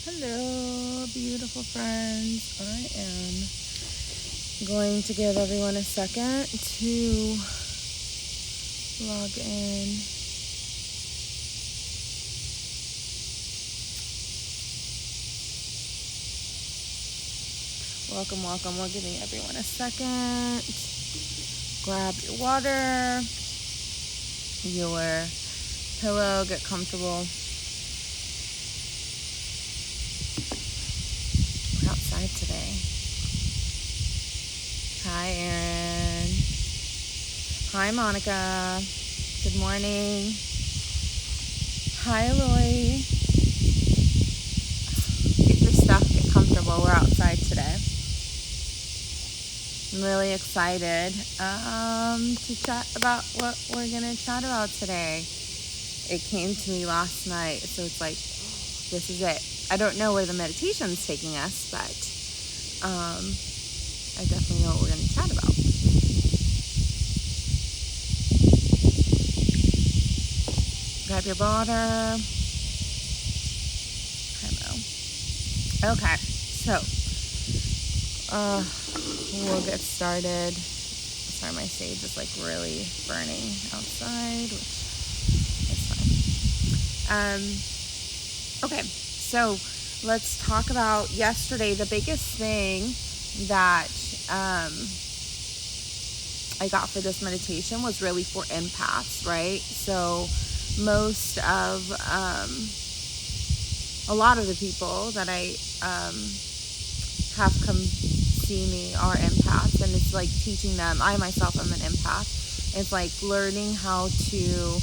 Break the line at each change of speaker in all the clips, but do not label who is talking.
Hello, beautiful friends. I am going to give everyone a second to log in. Welcome. We're giving everyone a second. Grab your water, your pillow, get comfortable. We're outside today. Hi, Erin. Hi, Monica. Good morning. Hi, Eloy. Get your stuff, get comfortable. We're outside today. I'm really excited to chat about what we're going to chat about today. It came to me last night, so it's like, this is it. I don't know where the meditation's taking us, but I definitely know what we're going to chat about. Grab your water. Hello. Okay, so we'll get started. Sorry, my sage is like really burning outside, which is fine. Okay, so let's talk about yesterday. The biggest thing that I got for this meditation was really for empaths, right? So most of a lot of the people that I have come see me are empaths, and it's like teaching them. I myself am an empath. It's like learning how to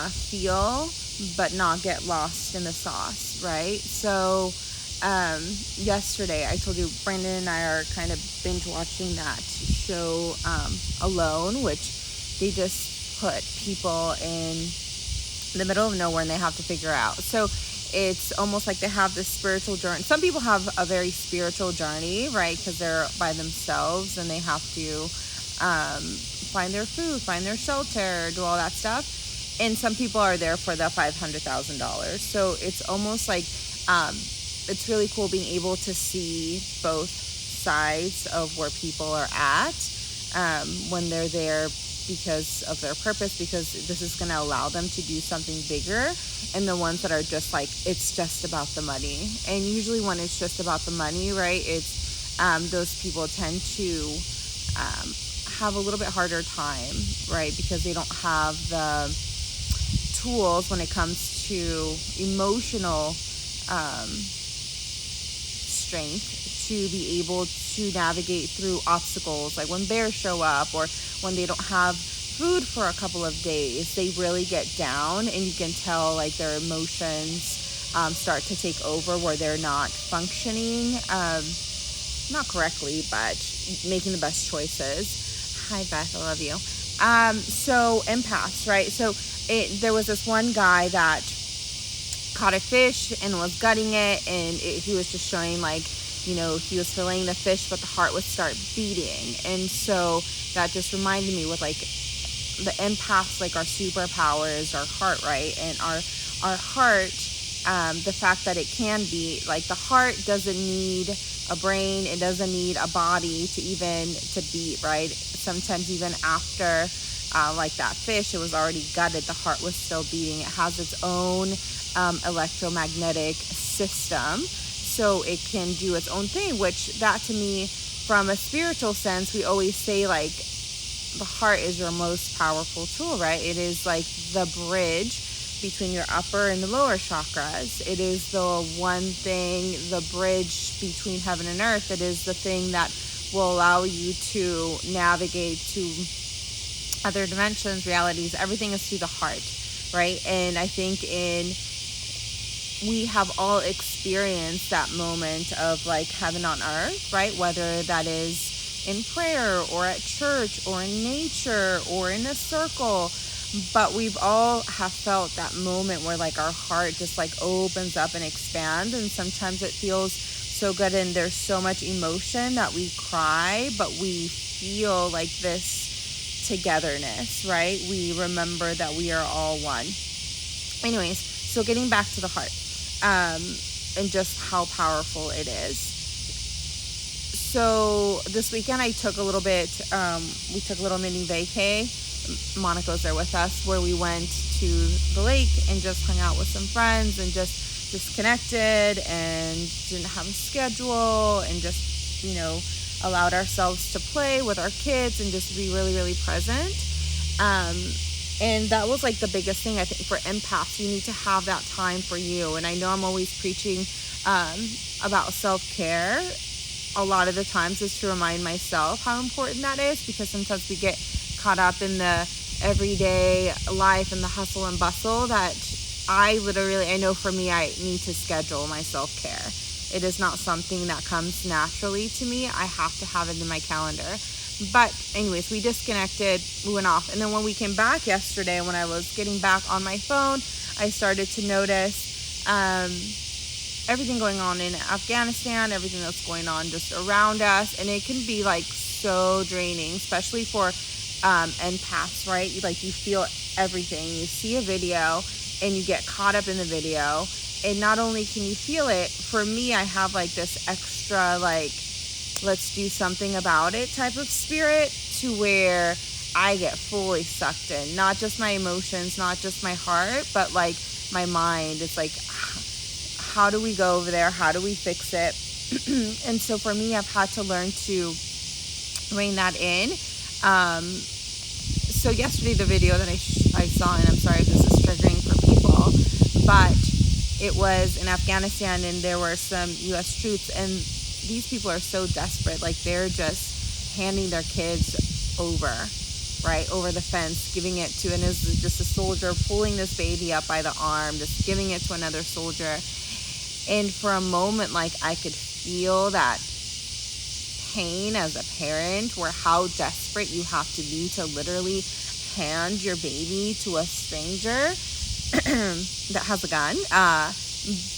feel but not get lost in the sauce, right? So yesterday I told you Brandon and I are kind of binge watching that show Alone, which they just put people in the middle of nowhere and they have to figure out. So it's almost like they have this spiritual journey. Some people have a very spiritual journey, right? Because they're by themselves and they have to find their food, find their shelter, do all that stuff. And some people are there for the $500,000. So it's almost like it's really cool being able to see both sides of where people are at when they're there because of their purpose, because this is going to allow them to do something bigger, and the ones that are just like, it's just about the money. And usually when it's just about the money, right, it's those people tend to have a little bit harder time, right, because they don't have the tools when it comes to emotional strength to be able to navigate through obstacles, like when bears show up or when they don't have food for a couple of days. They really get down, and you can tell like their emotions start to take over, where they're not functioning not correctly, but making the best choices. Hi Beth, I love you. So empaths, right? So there was this one guy that caught a fish and was gutting it, and he was just showing like, you know, he was filleting the fish, but the heart would start beating. And so that just reminded me with like the empaths, like our superpower is our heart, right? And our heart, the fact that it can beat, like the heart doesn't need a brain, it doesn't need a body to beat, right? Sometimes even after like that fish, it was already gutted, the heart was still beating. It has its own electromagnetic system, so it can do its own thing, which that to me, from a spiritual sense, we always say like the heart is your most powerful tool, right? It is like the bridge between your upper and the lower chakras. It is the one thing, the bridge between heaven and earth. It is the thing that will allow you to navigate to other dimensions, realities. Everything is through the heart, right? And I think we have all experienced that moment of like heaven on earth, right? Whether that is in prayer or at church or in nature or in a circle, but we've all have felt that moment where like our heart just like opens up and expands, and sometimes it feels so good and there's so much emotion that we cry, but we feel like this togetherness, right? We remember that we are all one. Anyways, so getting back to the heart, and just how powerful it is. So this weekend I took a little bit, we took a little mini vacay. Monica was there with us, where we went to the lake and just hung out with some friends and just disconnected and didn't have a schedule, and just, allowed ourselves to play with our kids and just be really, really present. And that was like the biggest thing, I think, for empaths. You need to have that time for you. And I know I'm always preaching about self-care. A lot of the times is to remind myself how important that is, because sometimes we get caught up in the everyday life and the hustle and bustle that I know for me, I need to schedule my self-care. It is not something that comes naturally to me. I have to have it in my calendar. But anyways, we disconnected, we went off. And then when we came back yesterday, when I was getting back on my phone, I started to notice everything going on in Afghanistan, everything that's going on just around us. And it can be like so draining, especially for empaths, right? You feel everything. You see a video and you get caught up in the video. And not only can you feel it, for me, I have like this extra, let's do something about it type of spirit, to where I get fully sucked in. Not just my emotions, not just my heart, but like my mind. It's like, how do we go over there? How do we fix it? And so for me, I've had to learn to rein that in. So yesterday, the video that I saw, and I'm sorry if this is triggering for people, but it was in Afghanistan, and there were some U.S. troops, and these people are so desperate. Like, they're just handing their kids over the fence, giving it to, and it's just a soldier pulling this baby up by the arm, just giving it to another soldier. And for a moment, I could feel that pain as a parent, where how desperate you have to be to literally hand your baby to a stranger that has a gun,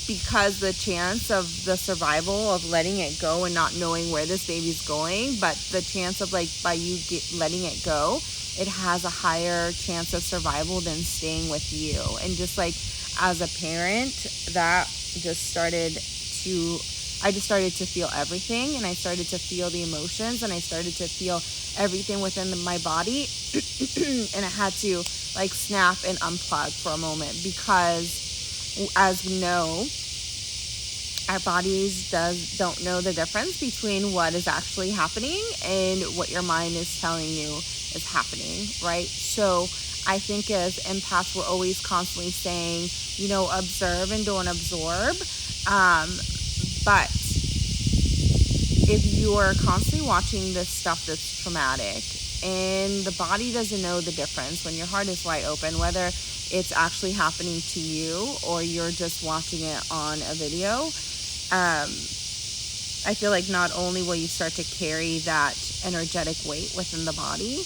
because the chance of the survival of letting it go and not knowing where this baby's going, but the chance of by you letting it go, it has a higher chance of survival than staying with you. And just as a parent, that just started to feel everything, and I started to feel the emotions, and I started to feel everything within my body. And I had to snap and unplug for a moment, because as we know, our bodies don't know the difference between what is actually happening and what your mind is telling you is happening, right? So I think as empaths, we're always constantly saying, observe and don't absorb. But if you are constantly watching this stuff that's traumatic, and the body doesn't know the difference when your heart is wide open, whether it's actually happening to you or you're just watching it on a video, I feel like not only will you start to carry that energetic weight within the body,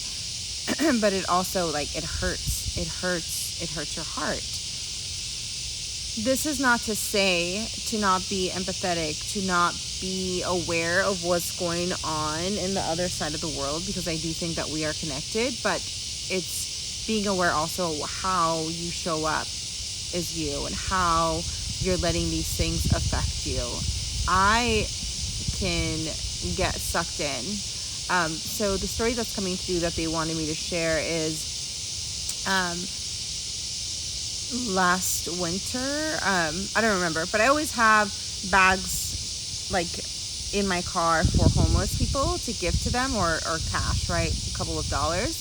but it also it hurts your heart. This is not to say to not be empathetic, to not be aware of what's going on in the other side of the world, because I do think that we are connected, but it's being aware also how you show up is you, and how you're letting these things affect you. I can get sucked in. So the story that's coming through that they wanted me to share is last winter, I don't remember, but I always have bags in my car for homeless people to give to them, or cash, right? A couple of dollars.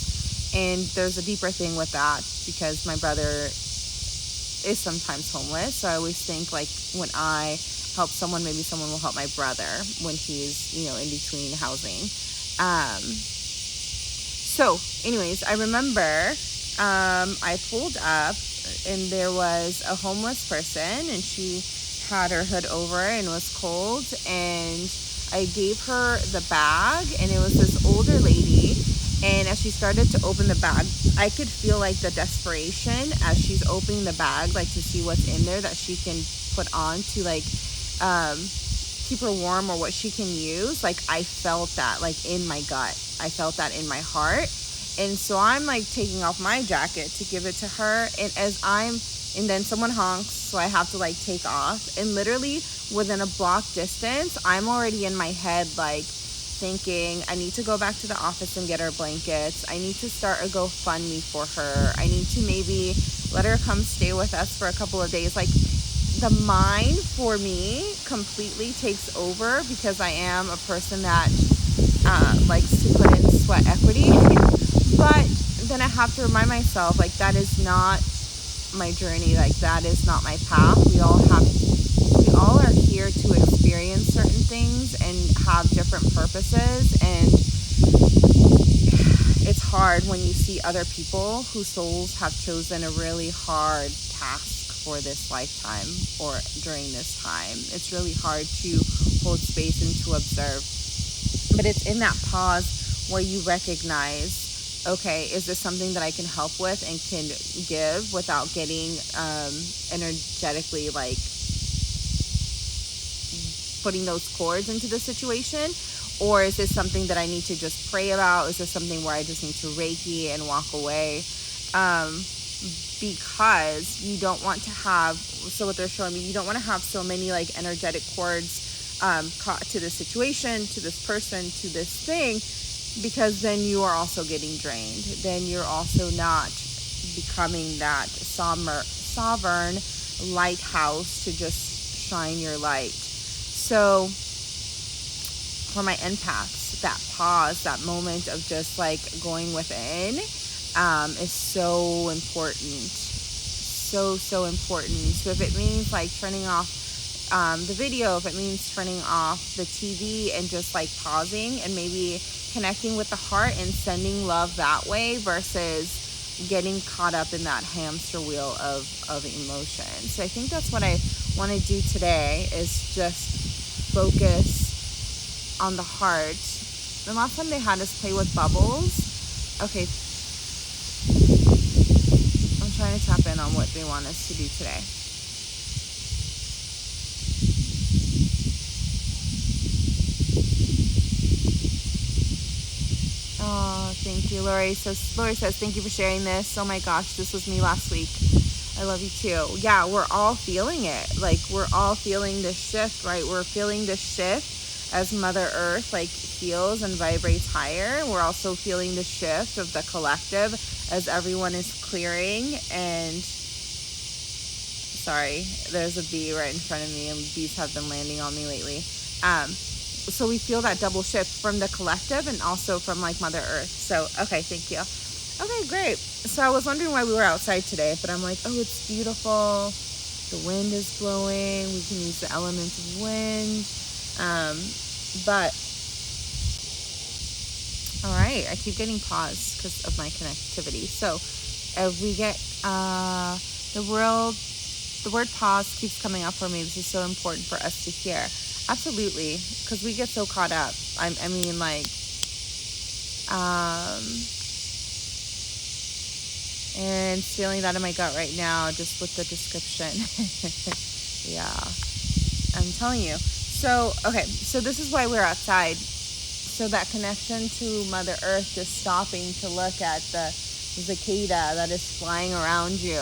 And there's a deeper thing with that, because my brother is sometimes homeless. So I always think when I help someone, maybe someone will help my brother when he's, in between housing. So anyways, I remember I pulled up, and there was a homeless person, and she had her hood over and was cold, and I gave her the bag, and it was this older lady, and as she started to open the bag, I could feel the desperation as she's opening the bag, to see what's in there that she can put on to keep her warm, or what she can use. I felt that in my gut, I felt that in my heart. And so I'm taking off my jacket to give it to her. And as I'm and then someone honks, so I have to like take off, and literally within a block distance, I'm already in my head like thinking, I need to go back to the office and get her blankets. I need to start a GoFundMe for her. I need to maybe let her come stay with us for a couple of days. Like, the mind for me completely takes over, because I am a person that likes to put in sweat equity. But then I have to remind myself, like, that is not my journey. Like, that is not my path. We all are here to experience certain things and have different purposes. And it's hard when you see other people whose souls have chosen a really hard task for this lifetime or during this time. It's really hard to hold space and to observe. But it's in that pause where you recognize, okay, is this something that I can help with and can give without getting energetically like putting those cords into the situation? Or is this something that I need to just pray about? Is this something where I just need to Reiki and walk away? Because you don't want to have, so what they're showing me, you don't want to have so many like energetic cords caught to this situation, to this person, to this thing, because then you are also getting drained. Then you're also not becoming that sovereign lighthouse to just shine your light. So for my empaths, that pause, that moment of just like going within is so important. So important. So if it means like turning off the video, if it means turning off the TV and just like pausing and maybe connecting with the heart and sending love that way versus getting caught up in that hamster wheel of emotion. So I think that's what I want to do today, is just focus on the heart. The last time they had us play with bubbles. Okay, I'm trying to tap in on what they want us to do today. Oh, thank you, Lori. So Lori says, thank you for sharing this. Oh my gosh, this was me last week. I love you too. Yeah, we're all feeling it. Like, we're all feeling this shift, right? We're feeling this shift as Mother Earth like heals and vibrates higher. We're also feeling the shift of the collective as everyone is clearing. And sorry, there's a bee right in front of me, and bees have been landing on me lately. So we feel that double shift from the collective and also from like Mother Earth. So, okay, thank you. Okay, great. So I was wondering why we were outside today, but I'm like, oh, it's beautiful. The wind is blowing. We can use the element of wind. But, all right, I keep getting paused because of my connectivity. So if we get, the word pause keeps coming up for me. This is so important for us to hear. Absolutely, because we get so caught up. I mean, like, and feeling that in my gut right now, just with the description. Yeah, I'm telling you. So, okay, so this is why we're outside. So that connection to Mother Earth, just stopping to look at the cicada that is flying around you,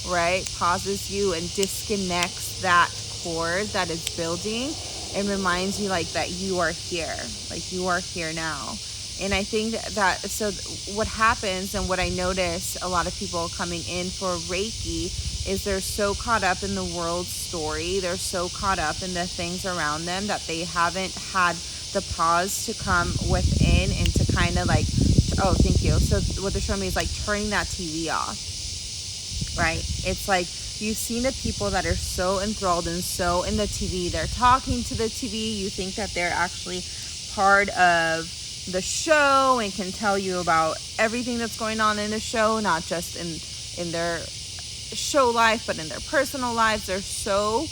right? Pauses you and disconnects that cord that is building and reminds you like that you are here, like you are here now. And I think that, so what happens and what I notice a lot of people coming in for Reiki is they're so caught up in the world story. They're so caught up in the things around them that they haven't had the pause to come within and to kind of like, oh, thank you. So what they're showing me is like turning that TV off, right? It's like, you've seen the people that are so enthralled and so in the TV. They're talking to the TV. You think that they're actually part of the show and can tell you about everything that's going on in the show, not just in their show life, but in their personal lives. They're so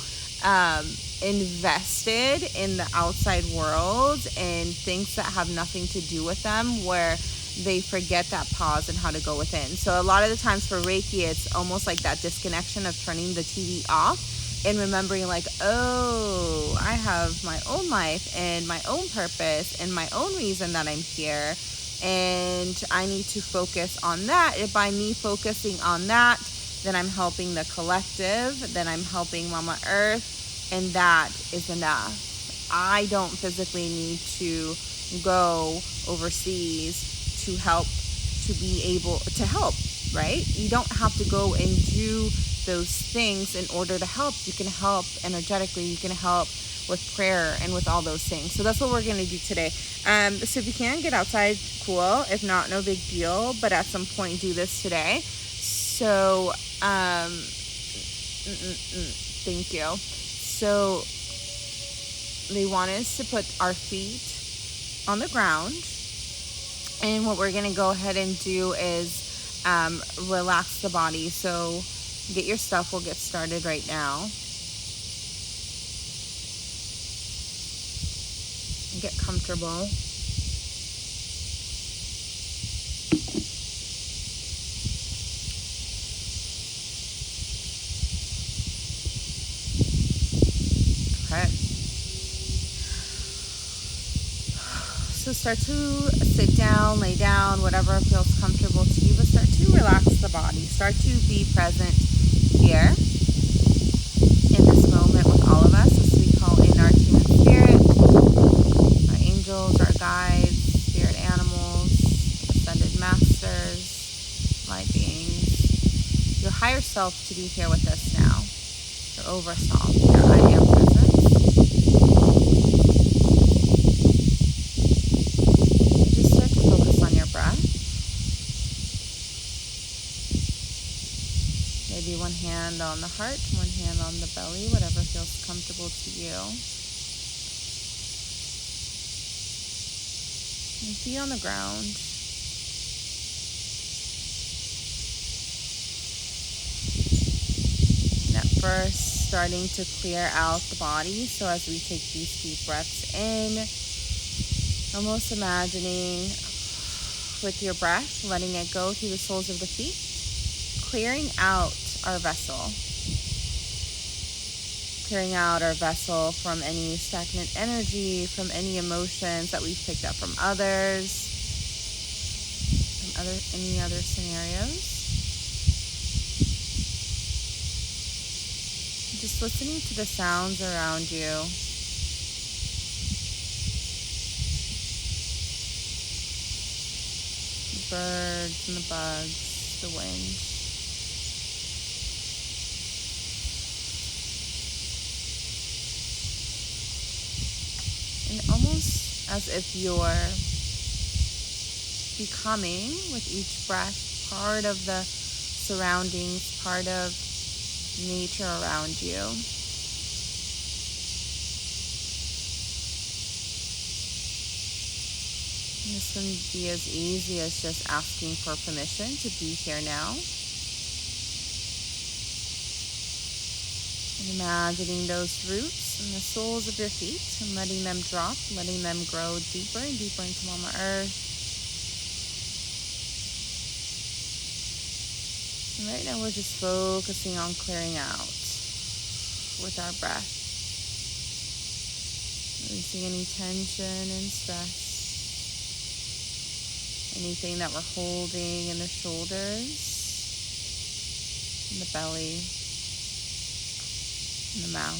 invested in the outside world and things that have nothing to do with them, where they forget that pause and how to go within. So a lot of the times for Reiki, it's almost like that disconnection of turning the TV off and remembering like, oh, I have my own life and my own purpose and my own reason that I'm here, and I need to focus on that. And by me focusing on that, then I'm helping the collective, then I'm helping Mama Earth, and that is enough. I don't physically need to go overseas to help, to be able to help, right? You don't have to go and do those things in order to help. You can help energetically, you can help with prayer and with all those things. So that's what we're going to do today. So if you can get outside, cool. If not, no big deal, but at some point do this today. So thank you. So they want us to put our feet on the ground, and what we're going to go ahead and do is relax the body. So get your stuff. We'll get started right now. Get comfortable. Okay. So start to sit down, lay down, whatever feels comfortable to you, but start to relax the body. Start to be present here in this moment with all of us as we call in our team and spirit, our angels, our guides, spirit animals, ascended masters, light beings, your higher self to be here with us now, your overself, your I am presence. Just start to focus on your breath. Maybe one hand on the heart, one hand on the belly, whatever feels comfortable to you. And feet on the ground. And at first, starting to clear out the body. So as we take these deep breaths in, almost imagining with your breath, letting it go through the soles of the feet, clearing out our vessel. Clearing out our vessel from any stagnant energy, from any emotions that we've picked up from others, from any other scenarios. Just listening to the sounds around you. The birds and the bugs, the wind. And almost as if you're becoming, with each breath, part of the surroundings, part of nature around you. And this can be as easy as just asking for permission to be here now. And imagining those roots in the soles of your feet and letting them drop, letting them grow deeper and deeper into Mama Earth. And right now we're just focusing on clearing out with our breath. Releasing any tension and stress. Anything that we're holding in the shoulders, in the belly, in the mouth.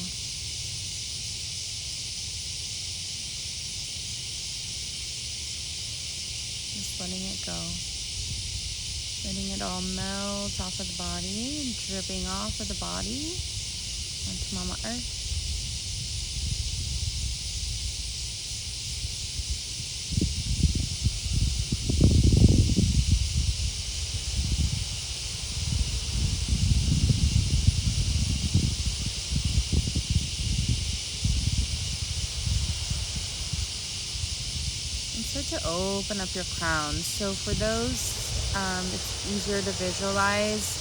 Just letting it go. Letting it all melt off of the body and dripping off of the body onto Mama Earth. Start to open up your crown. So for those, it's easier to visualize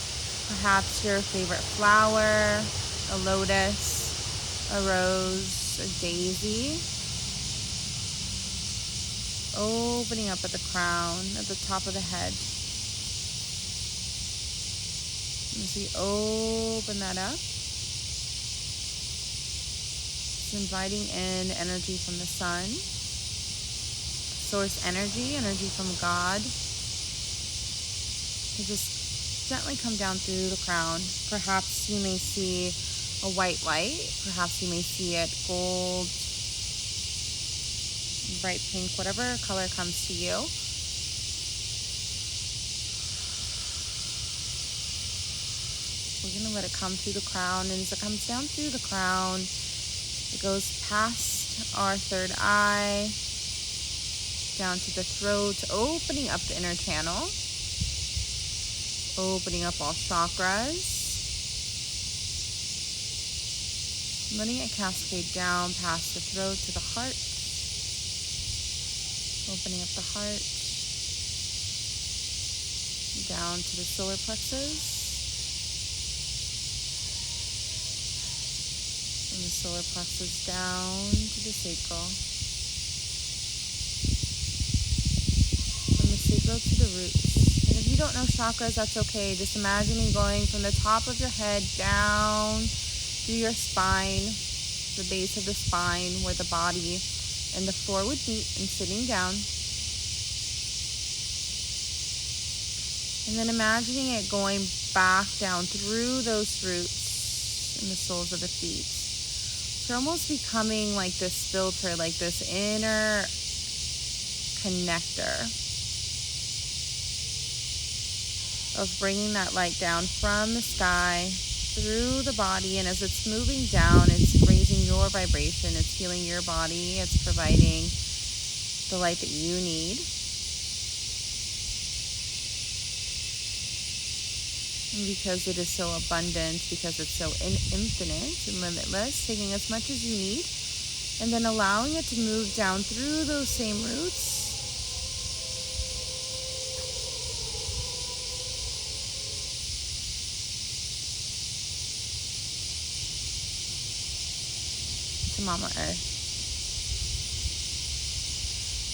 perhaps your favorite flower, a lotus, a rose, a daisy. Opening up at the crown, at the top of the head. As we open that up, it's inviting in energy from the sun. Source energy from God, to just gently come down through the crown. Perhaps you may see a white light. Perhaps you may see it gold, bright pink, whatever color comes to you. We're going to let it come through the crown, and as it comes down through the crown, it goes past our third eye, down to the throat, opening up the inner channel, opening up all chakras, letting it cascade down past the throat to the heart, opening up the heart, down to the solar plexus, from the solar plexus down to the sacral, from the sacral to the roots. And if you don't know chakras, that's okay. Just imagining going from the top of your head down through your spine, the base of the spine where the body and the floor would meet, and sitting down. And then imagining it going back down through those roots and the soles of the feet. So you're almost becoming like this filter, like this inner connector of bringing that light down from the sky through the body. And as it's moving down, it's raising your vibration, it's healing your body, it's providing the light that you need. And because it is so abundant, because it's so infinite and limitless, taking as much as you need, and then allowing it to move down through those same roots. To Mama Earth.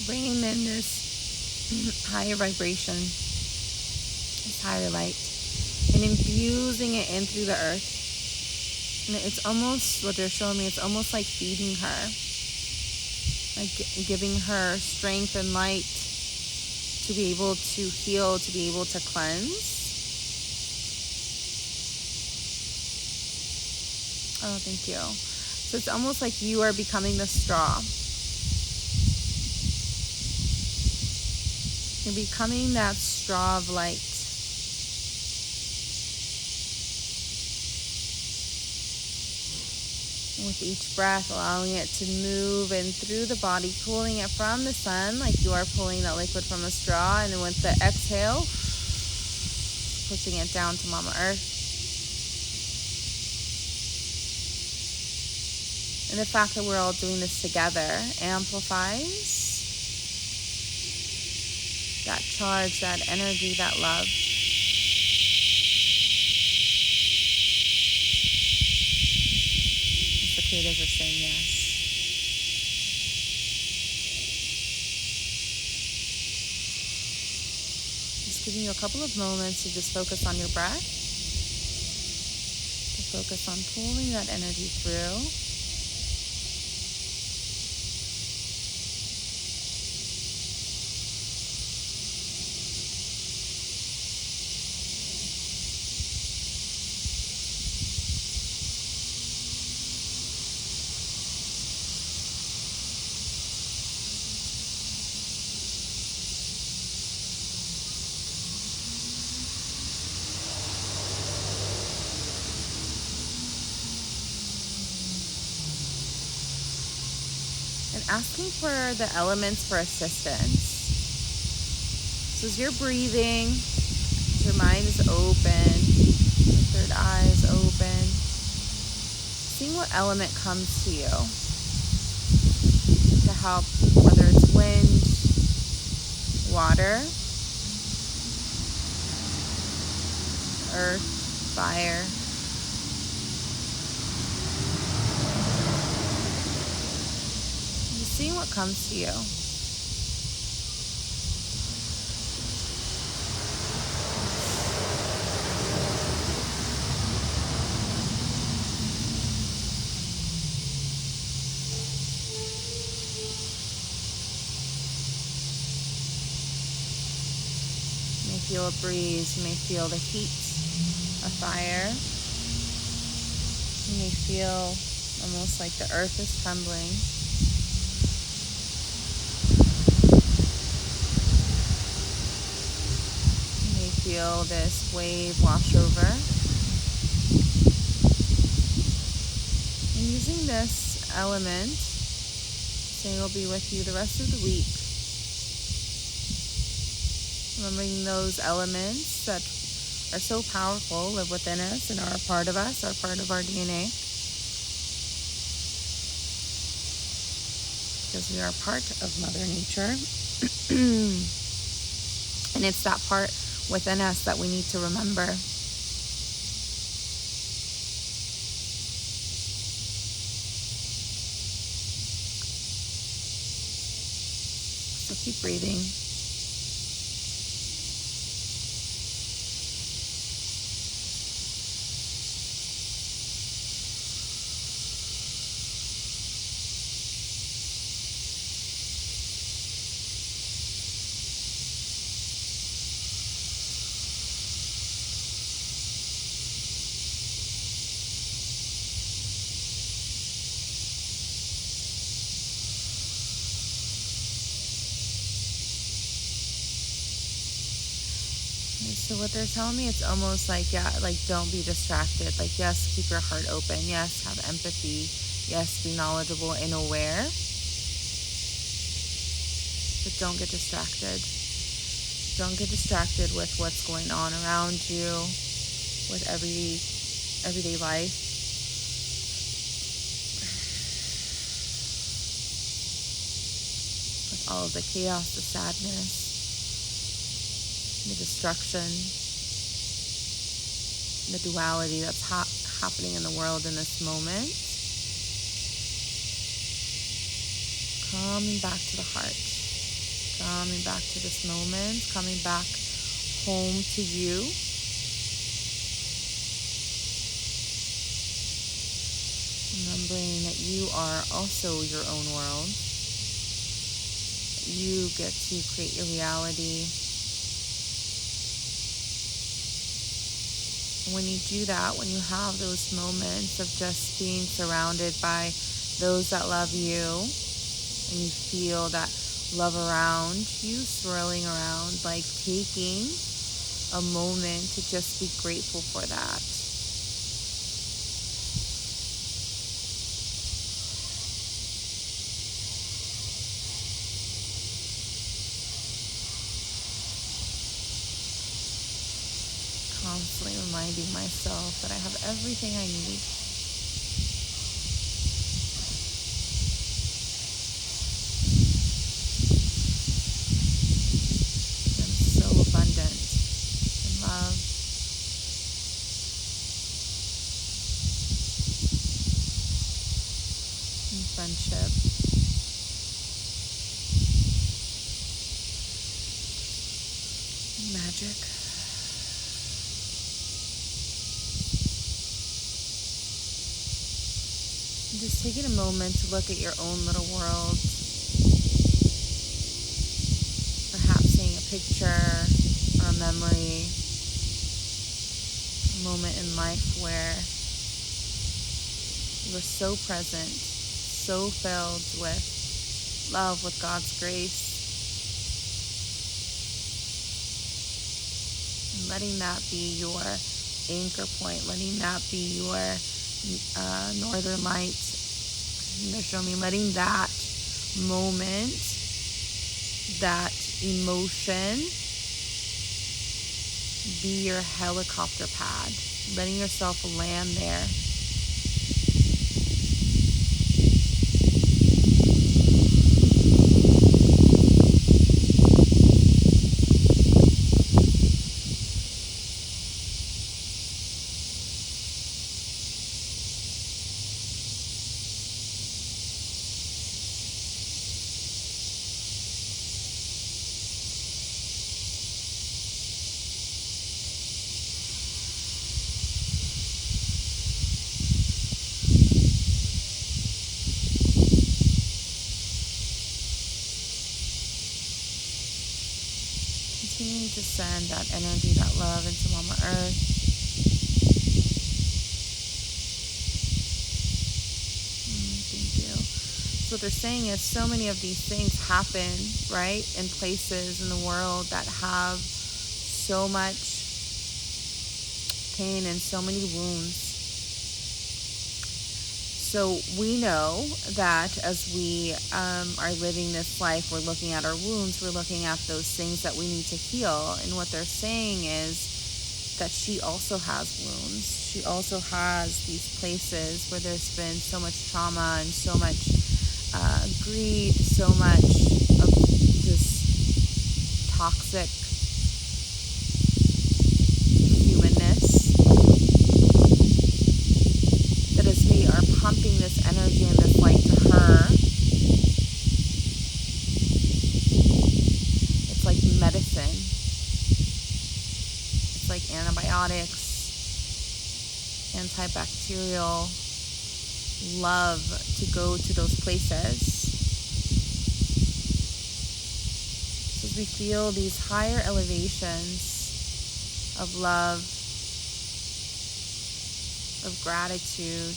Bringing in this higher vibration, this higher light, and infusing it in through the earth. And it's almost, what they're showing me, it's almost like feeding her, like giving her strength and light to be able to heal, to be able to cleanse. Oh, thank you. So it's almost like you are becoming the straw. You're becoming that straw of light. And with each breath, allowing it to move in through the body, pulling it from the sun like you are pulling that liquid from a straw. And then with the exhale, pushing it down to Mama Earth. And the fact that we're all doing this together amplifies that charge, that energy, that love. The cicadas are saying yes. Just giving you a couple of moments to just focus on your breath, to focus on pulling that energy through. And asking for the elements for assistance. So as you're breathing, your mind is open, your third eye is open, seeing what element comes to you to help, whether it's wind, water, earth, fire. Seeing what comes to you. may feel a breeze. You may feel the heat of fire. You may feel almost like the earth is trembling. You may feel this wave wash over. And using this element, say will be with you the rest of the week. Remembering those elements that are so powerful, live within us and are a part of us, are part of our DNA. Because we are part of Mother Nature. And it's that part within us that we need to remember. So keep breathing. So what they're telling me, it's almost like, yeah, like don't be distracted. Like, yes, keep your heart open. Yes, have empathy. Yes, be knowledgeable and aware. But don't get distracted. Don't get distracted with what's going on around you, with everyday life. With all of the chaos, the sadness, the destruction, the duality that's happening in the world in this moment. Coming back to the heart, coming back to this moment, coming back home to you. Remembering that you are also your own world. You get to create your reality. When you do that, when you have those moments of just being surrounded by those that love you, and you feel that love around you, swirling around, like taking a moment to just be grateful for that. Constantly reminding myself that I have everything I need. I'm so abundant in love. In friendship. In magic. Just taking a moment to look at your own little world. Perhaps seeing a picture or a memory, a moment in life where you were so present, so filled with love, with God's grace. And letting that be your anchor point, letting that be your northern light. They're showing me letting that moment, that emotion be your helicopter pad, letting yourself land there. Continue to send that energy, that love into Mama Earth. Thank you. So what they're saying is so many of these things happen, right, in places in the world that have so much pain and so many wounds. So we know that as we are living this life, we're looking at our wounds, we're looking at those things that we need to heal. And what they're saying is that she also has wounds. She also has these places where there's been so much trauma and so much greed, so much of just toxic humanness. That as we are pumping this energy and this light to her, it's like medicine. It's like antibiotics, antibacterial love to go to those places. So as we feel these higher elevations of love, of gratitude,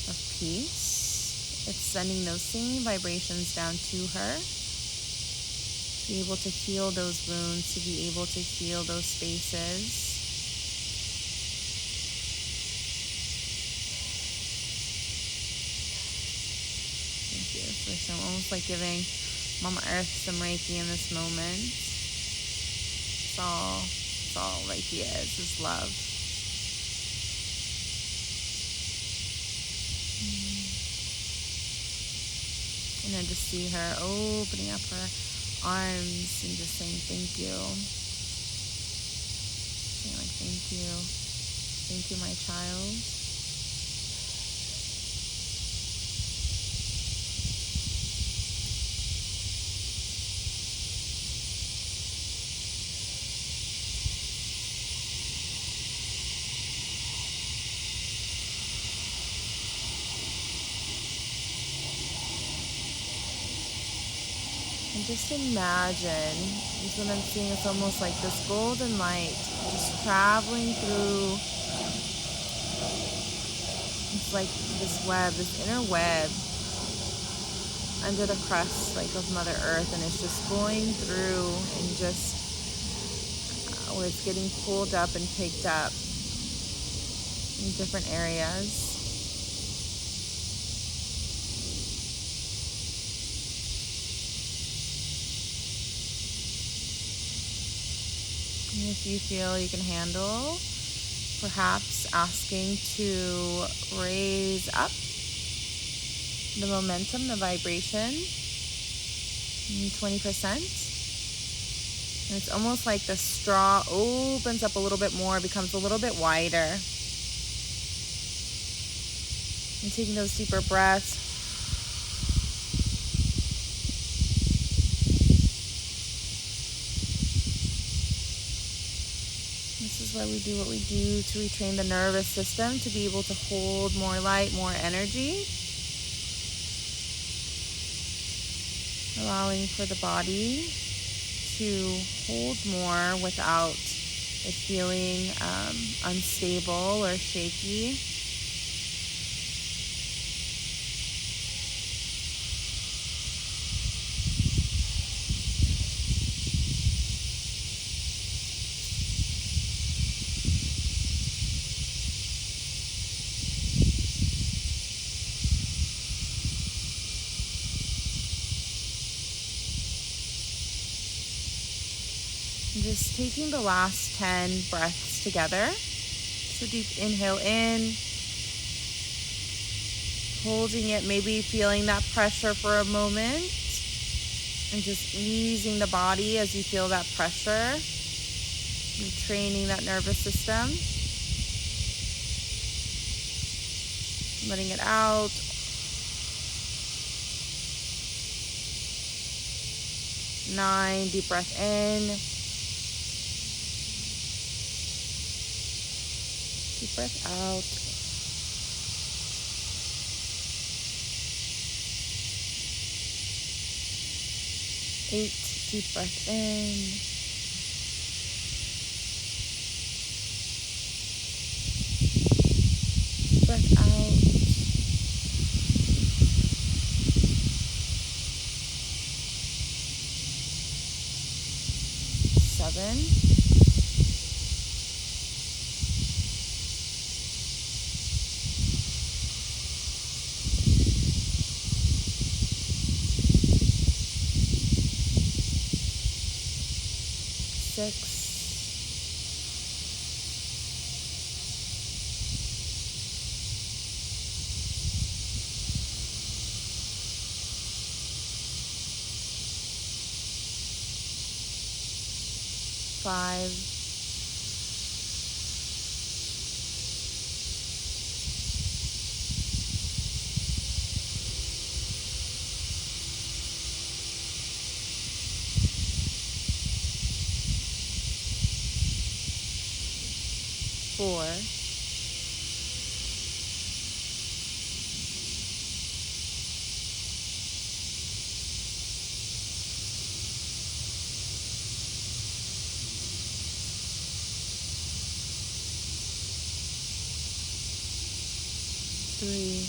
of peace, it's sending those same vibrations down to her, to be able to heal those wounds, to be able to heal those spaces. Thank you. So I'm almost like giving Mama Earth some Reiki in this moment. It's all Reiki is love. And then just see her opening up her arms and just saying thank you. Saying like thank you. Thank you, my child. And just imagine, this is what I'm seeing, it's almost like this golden light just traveling through, it's like this web, this inner web under the crust like of Mother Earth, and it's just going through and just where it's getting pulled up and picked up in different areas. And if you feel you can handle, perhaps asking to raise up the momentum, the vibration, 20%. And it's almost like the straw opens up a little bit more, becomes a little bit wider. And taking those deeper breaths. This is why we do what we do, to retrain the nervous system to be able to hold more light, more energy. Allowing for the body to hold more without it feeling unstable or shaky. Just taking the last 10 breaths together. So deep inhale in, holding it, maybe feeling that pressure for a moment, and just easing the body as you feel that pressure, retraining that nervous system. Letting it out. Nine, deep breath in. Deep breath out. 8, deep breath in. Breath out. 7. 6. 5. 4. 3.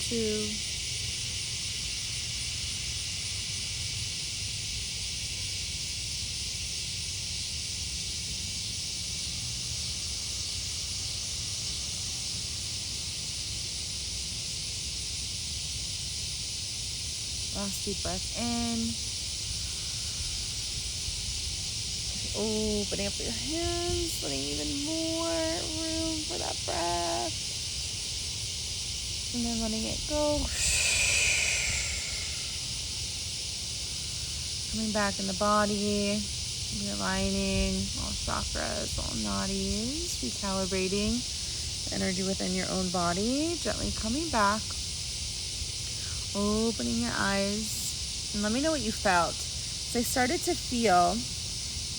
2. 'Last deep breath in. Opening up your hands, letting even more room for that breath. And then letting it go. Coming back in the body, realigning all chakras, all nadis, recalibrating the energy within your own body, gently coming back, opening your eyes, and let me know what you felt. So I started to feel,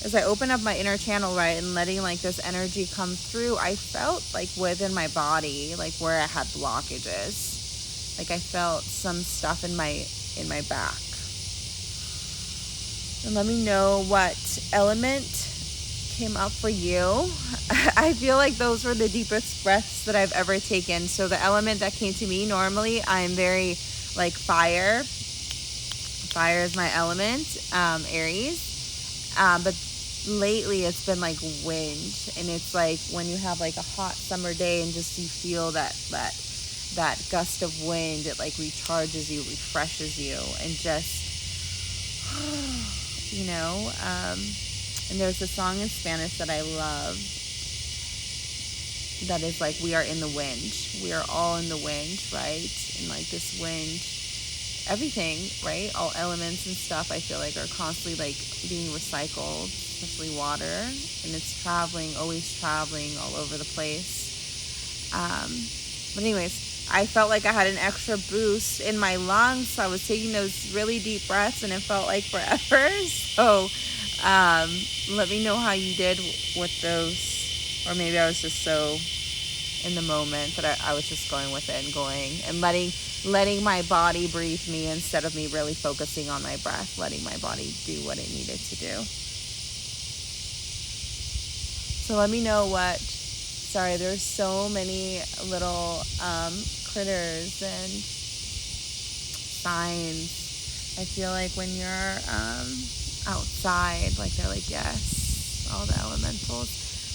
as I opened up my inner channel, right, and letting like this energy come through, I felt like within my body, like where I had blockages. Like I felt some stuff in my back. And let me know what element came up for you. I feel like those were the deepest breaths that I've ever taken. So the element that came to me, normally I'm very like fire. Fire is my element, Aries. But lately it's been like wind, and it's like when you have like a hot summer day and just you feel that gust of wind, it like recharges you, refreshes you, and just and there's a song in Spanish that I love that is like, we are in the wind, we are all in the wind, right? And like this wind, everything, right, all elements and stuff, I feel like are constantly like being recycled, especially water, and it's traveling, always traveling all over the place. But anyways, I felt like I had an extra boost in my lungs, so I was taking those really deep breaths and it felt like forever. So let me know how you did with those, or maybe I was just so in the moment that I was just going with it and going and letting my body breathe me instead of me really focusing on my breath, letting my body do what it needed to do. So let me know there's so many little critters and signs. I feel like when you're outside, like they're like, yes, all the elementals.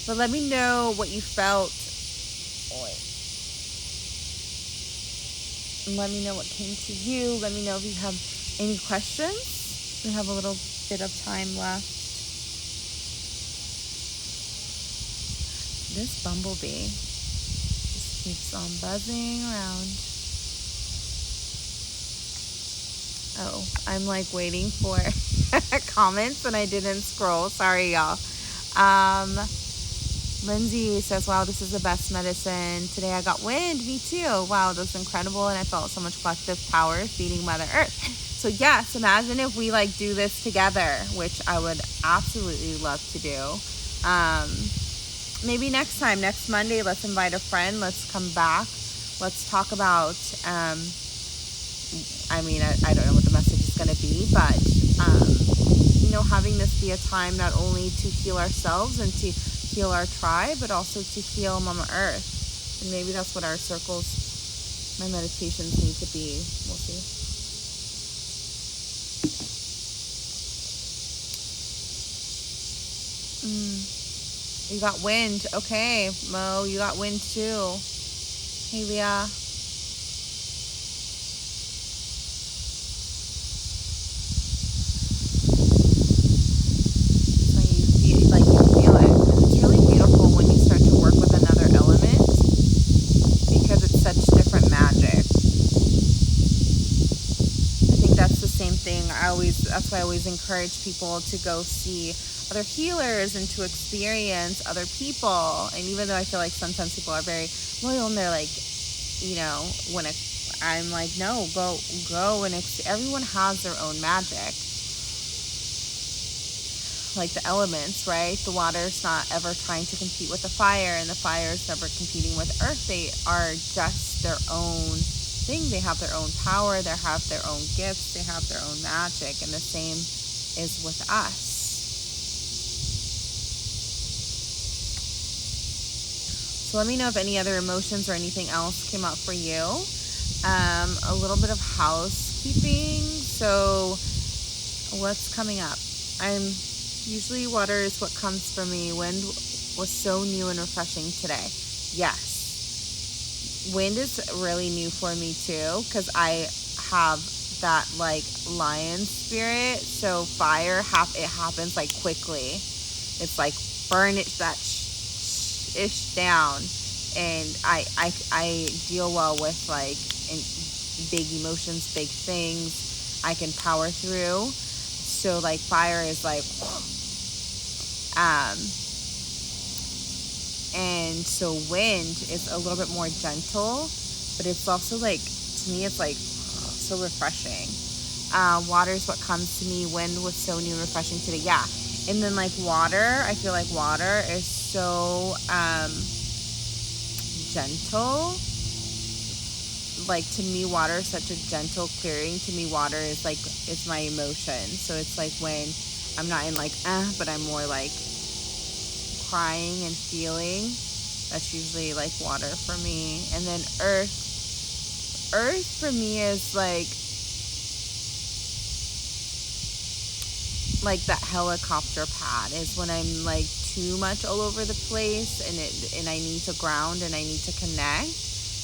But let me know what you felt. And let me know what came to you. Let me know if you have any questions. We have a little bit of time left. This bumblebee just keeps on buzzing around. Oh, I'm like waiting for comments and I didn't scroll. Sorry, y'all. Lindsay says, wow, this is the best medicine. Today I got wind. Me too. Wow, that's incredible. And I felt so much collective power feeding Mother Earth. So yes, imagine if we like do this together, which I would absolutely love to do. Maybe next time, next Monday, let's invite a friend. Let's come back. Let's talk about, I don't know what the message is going to be, but, having this be a time not only to heal ourselves and to heal our tribe, but also to heal Mama Earth. And maybe that's what our circles, my meditations need to be. We'll see. You got wind. Okay, Mo, you got wind too. Hey, Leah. So you feel it. And it's really beautiful when you start to work with another element because it's such different magic. I think that's the same thing. That's why I always encourage people to go see other healers and to experience other people. And even though I feel like sometimes people are very loyal and they're like, I'm like, no, go and everyone has their own magic. Like the elements, right? The water's not ever trying to compete with the fire, and the fire's never competing with earth. They are just their own thing. They have their own power, they have their own gifts, they have their own magic, and the same is with us. So let me know if any other emotions or anything else came up for you. A little bit of housekeeping. So what's coming up? Usually water is what comes for me. Wind was so new and refreshing today. Yes. Wind is really new for me too, because I have that like lion spirit. So fire, it happens like quickly. It's like burn it, that ish down, and I deal well with like big emotions, big things. I can power through. So like fire is like and so wind is a little bit more gentle, but it's also like, to me it's like so refreshing. Water is what comes to me. Wind was so new and refreshing today. Yeah. And then like water, I feel like water is so gentle. Like to me, water is such a gentle clearing. To me, water is like, it's my emotion. So it's like when I'm not in like, but I'm more like crying and feeling. That's usually like water for me. And then earth for me is like that helicopter pad is when I'm like too much all over the place, and I need to ground, and I need to connect,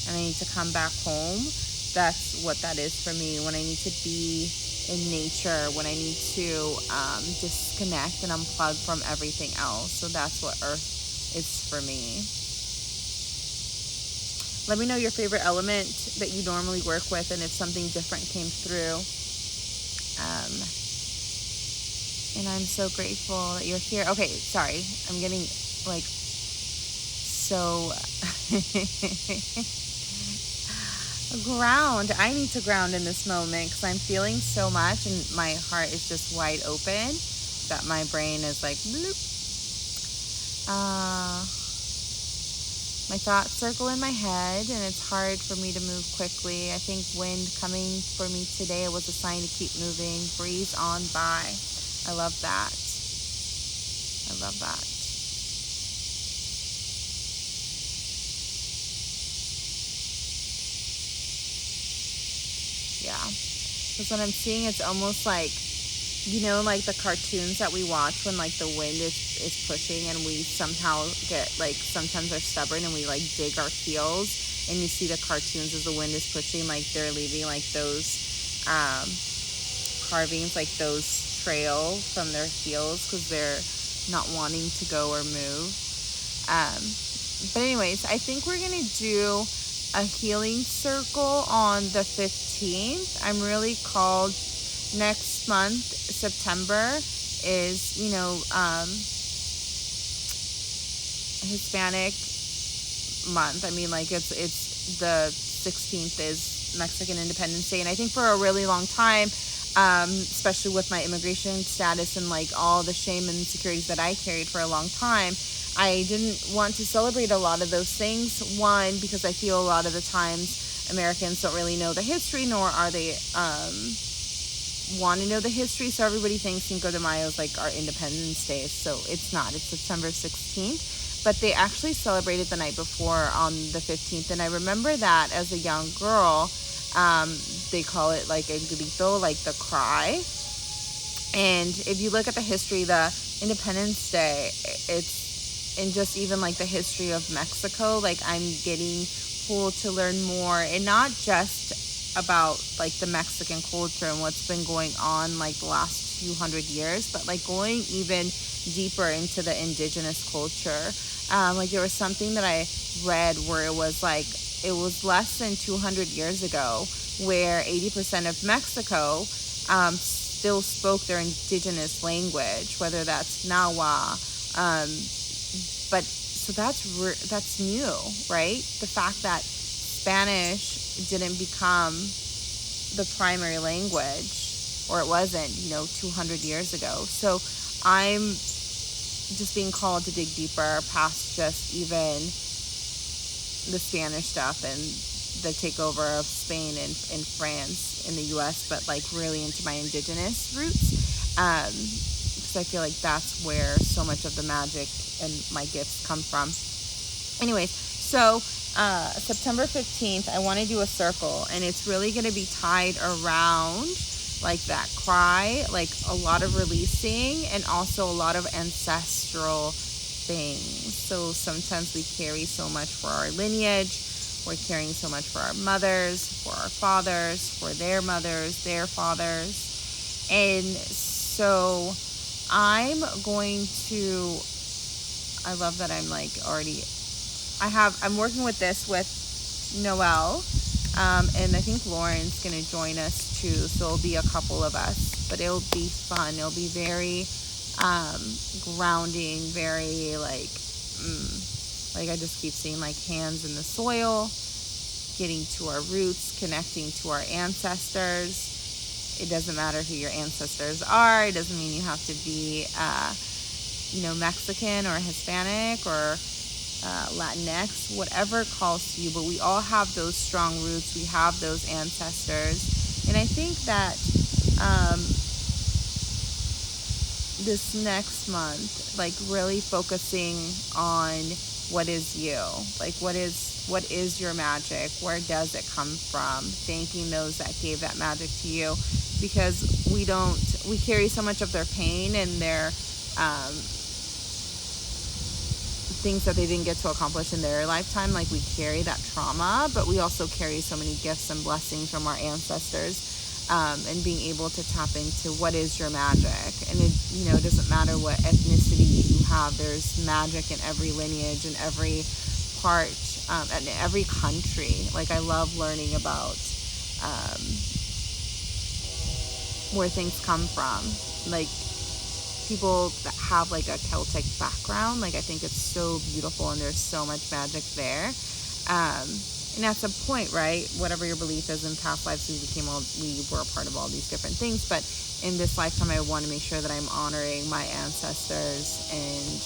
and I need to come back home. That's what that is for me. When I need to be in nature, when I need to disconnect and unplug from everything else. So that's what earth is for me. Let me know your favorite element that you normally work with, and if something different came through. And I'm so grateful that you're here. Okay, sorry. I'm getting like so ground. I need to ground in this moment because I'm feeling so much, and my heart is just wide open that my brain is like bloop. My thoughts circle in my head, and it's hard for me to move quickly. I think wind coming for me today was a sign to keep moving. Breeze on by. I love that. I love that. Yeah. Because what I'm seeing, it's almost like, like the cartoons that we watch when like the wind is pushing, and we somehow get like, sometimes are stubborn and we like dig our heels, and you see the cartoons as the wind is pushing, like they're leaving like those carvings, like those trail from their heels because they're not wanting to go or move. But anyways, I think we're gonna do a healing circle on the 15th. I'm really called. Next month, September, is Hispanic month. I mean, like it's the 16th is Mexican Independence Day, and I think for a really long time especially with my immigration status and like all the shame and insecurities that I carried for a long time. I didn't want to celebrate a lot of those things. One, because I feel a lot of the times Americans don't really know the history, nor are they want to know the history. So everybody thinks Cinco de Mayo is like our Independence Day. So it's not. It's September 16th. But they actually celebrated the night before on the 15th. And I remember that as a young girl, they call it like el grito, like the cry. And if you look at the history, the Independence Day, it's, and just even like the history of Mexico, like I'm getting pulled to learn more, and not just about like the Mexican culture and what's been going on like the last few hundred years, but like going even deeper into the indigenous culture. Like there was something that I read where it was like, it was less than 200 years ago where 80% of Mexico still spoke their indigenous language, whether that's Nahua, but so that's new, right? The fact that Spanish didn't become the primary language, or it wasn't, 200 years ago. So I'm just being called to dig deeper past just even the Spanish stuff and the takeover of Spain and France in the US, but like really into my indigenous roots. Because I feel like that's where so much of the magic and my gifts come from. Anyways, so September 15th, I want to do a circle, and it's really going to be tied around like that cry, like a lot of releasing, and also a lot of ancestral things. So sometimes we carry so much for our lineage. We're carrying so much for our mothers, for our fathers, for their mothers, their fathers. And so I'm going to, I love that I'm like already, I'm working with this with Noelle, and I think Lauren's going to join us too. So it'll be a couple of us, but it'll be fun. It'll be very grounding, very like I just keep seeing like hands in the soil, getting to our roots, connecting to our ancestors. It doesn't matter who your ancestors are. It doesn't mean you have to be, Mexican or Hispanic or Latinx, whatever calls to you. But we all have those strong roots. We have those ancestors. And I think that this next month, like really focusing on what is you, like what is your magic, where does it come from, thanking those that gave that magic to you, because we carry so much of their pain and their things that they didn't get to accomplish in their lifetime. Like we carry that trauma, but we also carry so many gifts and blessings from our ancestors. And being able to tap into what is your magic. And it doesn't matter what ethnicity you have. There's magic in every lineage, in every part, and every country. Like I love learning about where things come from. Like people that have like a Celtic background, like I think it's so beautiful and there's so much magic there. And that's a point, right? Whatever your belief is, in past lives we were a part of all these different things. But in this lifetime, I want to make sure that I'm honoring my ancestors and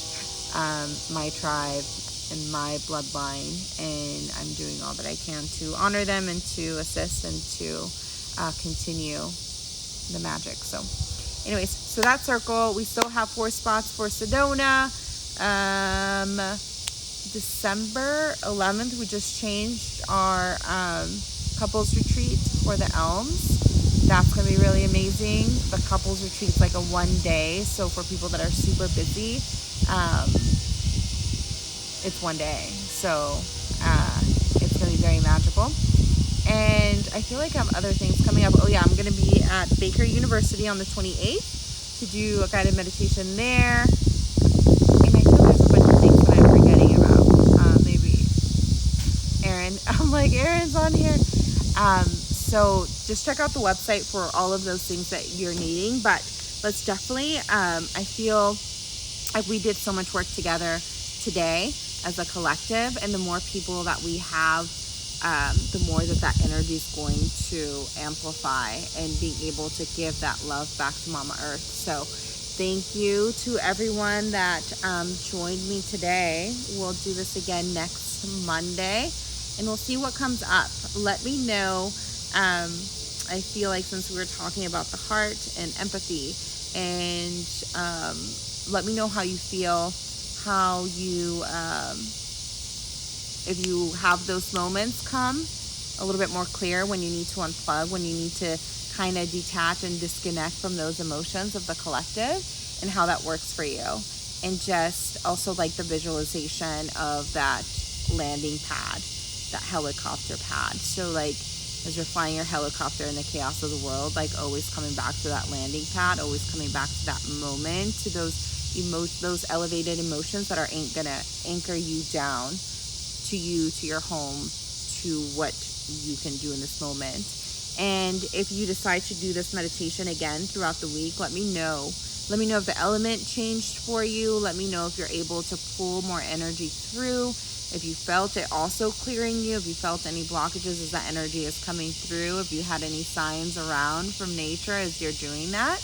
my tribe and my bloodline. And I'm doing all that I can to honor them and to assist and to continue the magic. So anyways, so that circle, we still have 4 spots for Sedona. December 11th, we just changed our couples retreat for the Elms. That's going to be really amazing. The couples retreat's like a 1 day. So for people that are super busy, it's 1 day. So it's going to be very magical. And I feel like I have other things coming up. Oh yeah, I'm going to be at Baker University on the 28th to do a guided meditation there. And I feel there's a bunch of things that I'm forgetting about. Maybe Erin. I'm like, Erin's on here. So just check out the website for all of those things that you're needing. But let's definitely, I feel like we did so much work together today as a collective. And the more people that we have the more that energy is going to amplify and being able to give that love back to Mama Earth. So thank you to everyone that joined me today. We'll do this again next Monday, and we'll see what comes up. Let me know. I feel like since we were talking about the heart and empathy, and let me know how you feel, how you, if you have those moments come a little bit more clear when you need to unplug, when you need to kind of detach and disconnect from those emotions of the collective, and how that works for you. And just also like the visualization of that landing pad, that helicopter pad. So like as you're flying your helicopter in the chaos of the world, like always coming back to that landing pad, always coming back to that moment, to those elevated emotions that are gonna anchor you down to you, to your home, to what you can do in this moment. And if you decide to do this meditation again throughout the week, let me know. Let me know if the element changed for you. Let me know if you're able to pull more energy through. If you felt it also clearing you, if you felt any blockages as that energy is coming through, if you had any signs around from nature as you're doing that.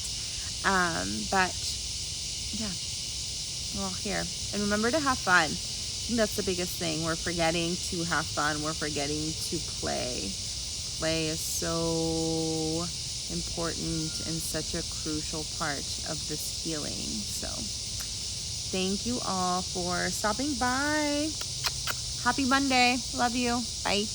But yeah, well, here. And remember to have fun. I think that's the biggest thing. We're forgetting to have fun. We're forgetting to play. Play is so important and such a crucial part of this healing. So thank you all for stopping by. Happy Monday. Love you. Bye.